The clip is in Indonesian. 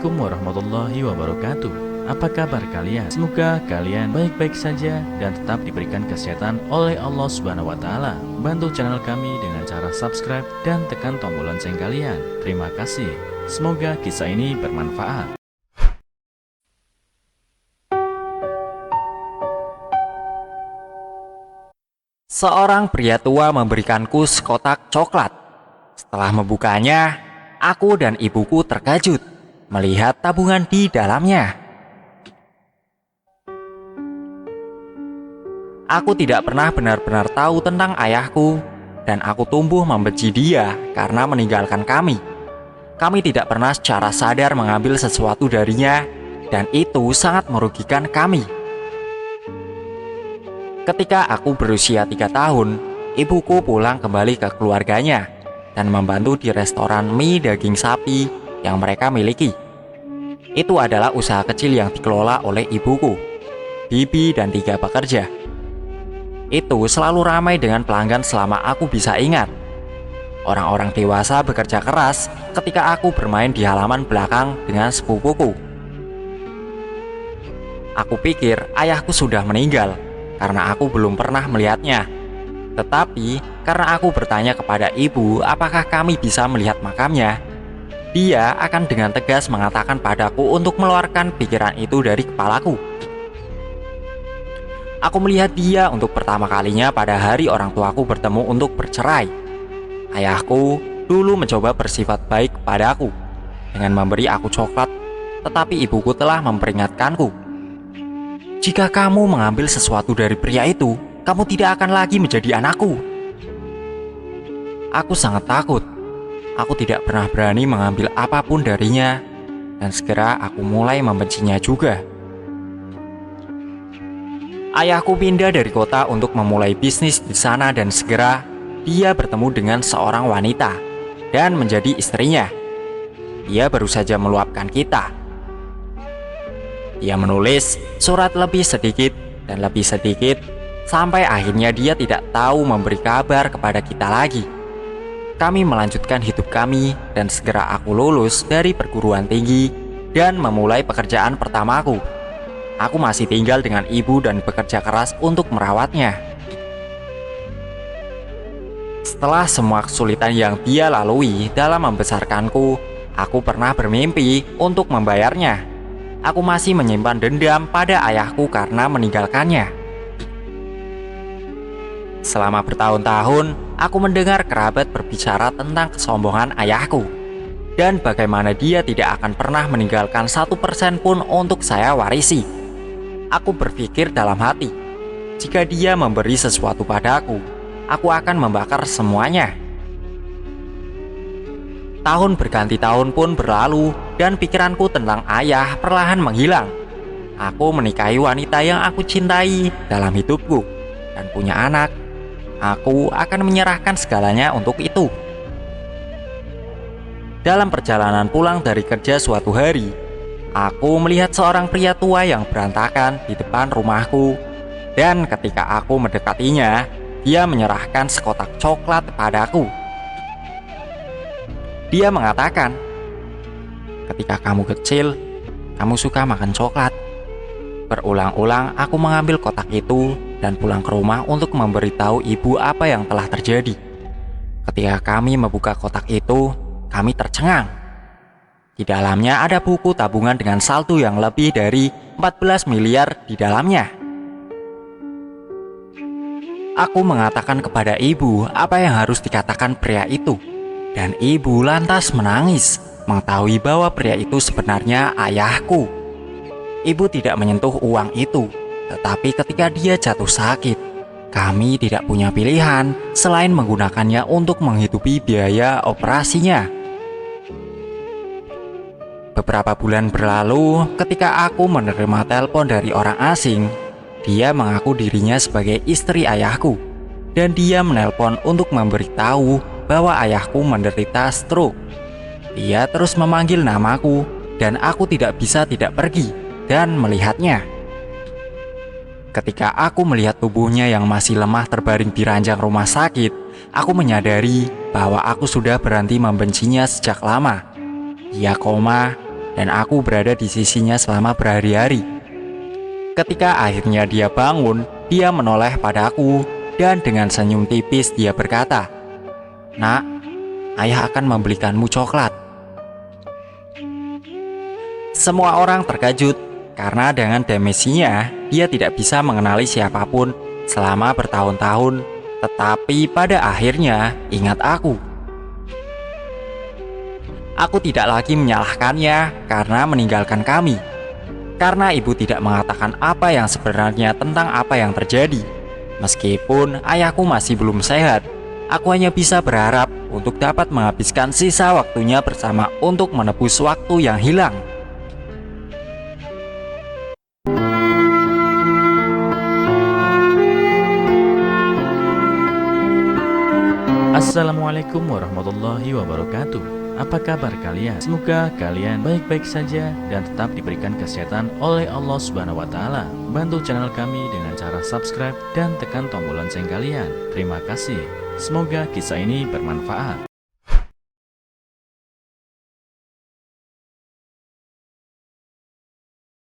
Assalamualaikum warahmatullahi wabarakatuh. Apa kabar kalian? Semoga kalian baik-baik saja dan tetap diberikan kesehatan oleh Allah Subhanahu wa taala. Bantu channel kami dengan cara subscribe dan tekan tombol lonceng kalian. Terima kasih. Semoga kisah ini bermanfaat. Seorang pria tua memberikanku sekotak coklat. Setelah membukanya, aku dan ibuku terkejut melihat tabungan di dalamnya. Aku tidak pernah benar-benar tahu tentang ayahku, dan aku tumbuh membenci dia karena meninggalkan kami. Kami tidak pernah secara sadar mengambil sesuatu darinya, dan itu sangat merugikan kami. Ketika aku berusia 3 tahun, ibuku pulang kembali ke keluarganya dan membantu di restoran mie daging sapi yang mereka miliki. Itu adalah usaha kecil yang dikelola oleh ibuku, bibi, dan 3 pekerja. Itu selalu ramai dengan pelanggan selama aku bisa ingat. Orang-orang dewasa bekerja keras ketika aku bermain di halaman belakang dengan sepupuku. Aku pikir ayahku sudah meninggal karena aku belum pernah melihatnya. Tetapi karena aku bertanya kepada ibu apakah kami bisa melihat makamnya, dia akan dengan tegas mengatakan padaku untuk mengeluarkan pikiran itu dari kepalaku. Aku melihat dia untuk pertama kalinya pada hari orang tuaku bertemu untuk bercerai. Ayahku dulu mencoba bersifat baik kepadaku dengan memberi aku coklat, tetapi ibuku telah memperingatkanku, "Jika kamu mengambil sesuatu dari pria itu, kamu tidak akan lagi menjadi anakku." Aku sangat takut. Aku tidak pernah berani mengambil apapun darinya, dan segera aku mulai membencinya juga. Ayahku pindah dari kota untuk memulai bisnis di sana, dan segera dia bertemu dengan seorang wanita dan menjadi istrinya. Dia baru saja meluapkan kita. Dia menulis surat lebih sedikit dan lebih sedikit, sampai akhirnya dia tidak tahu memberi kabar kepada kita lagi. Kami melanjutkan hidup kami, dan segera aku lulus dari perguruan tinggi dan memulai pekerjaan pertamaku. Aku masih tinggal dengan ibu dan bekerja keras untuk merawatnya. Setelah semua kesulitan yang dia lalui dalam membesarkanku, aku pernah bermimpi untuk membayarnya. Aku masih menyimpan dendam pada ayahku karena meninggalkannya. Selama bertahun-tahun, aku mendengar kerabat berbicara tentang kesombongan ayahku dan bagaimana dia tidak akan pernah meninggalkan 1% pun untuk saya warisi. Aku berpikir dalam hati, jika dia memberi sesuatu padaku, aku akan membakar semuanya. Tahun berganti tahun pun berlalu, dan pikiranku tentang ayah perlahan menghilang. Aku menikahi wanita yang aku cintai dalam hidupku dan punya anak. Aku akan menyerahkan segalanya untuk itu. Dalam perjalanan pulang dari kerja suatu hari, aku melihat seorang pria tua yang berantakan di depan rumahku. Dan ketika aku mendekatinya, dia menyerahkan sekotak coklat padaku. Dia mengatakan, "Ketika kamu kecil, kamu suka makan coklat." Berulang-ulang aku mengambil kotak itu dan pulang ke rumah untuk memberitahu ibu apa yang telah terjadi. Ketika kami membuka kotak itu, kami tercengang. Di dalamnya ada buku tabungan dengan saldo yang lebih dari 14 miliar di dalamnya. Aku mengatakan kepada ibu apa yang harus dikatakan pria itu, dan ibu lantas menangis mengetahui bahwa pria itu sebenarnya ayahku. Ibu tidak menyentuh uang itu, tetapi ketika dia jatuh sakit, kami tidak punya pilihan selain menggunakannya untuk menghidupi biaya operasinya. Beberapa bulan berlalu, ketika aku menerima telepon dari orang asing. Dia mengaku dirinya sebagai istri ayahku, dan dia menelpon untuk memberitahu bahwa ayahku menderita stroke. Dia terus memanggil namaku, dan aku tidak bisa tidak pergi dan melihatnya. Ketika aku melihat tubuhnya yang masih lemah terbaring di ranjang rumah sakit, aku menyadari bahwa aku sudah berhenti membencinya sejak lama. Dia koma, dan aku berada di sisinya selama berhari-hari. Ketika akhirnya dia bangun, dia menoleh padaku dan dengan senyum tipis dia berkata, "Nak, ayah akan membelikanmu coklat." Semua orang terkejut karena dengan demensinya dia tidak bisa mengenali siapapun selama bertahun-tahun, tetapi pada akhirnya ingat aku. Aku tidak lagi menyalahkannya karena meninggalkan kami. Karena ibu tidak mengatakan apa yang sebenarnya tentang apa yang terjadi. Meskipun ayahku masih belum sehat, aku hanya bisa berharap untuk dapat menghabiskan sisa waktunya bersama untuk menebus waktu yang hilang. Assalamualaikum warahmatullahi wabarakatuh. Apa kabar kalian? Semoga kalian baik-baik saja dan tetap diberikan kesehatan oleh Allah Subhanahu wa taala. Bantu channel kami dengan cara subscribe dan tekan tombol lonceng kalian. Terima kasih. Semoga kisah ini bermanfaat.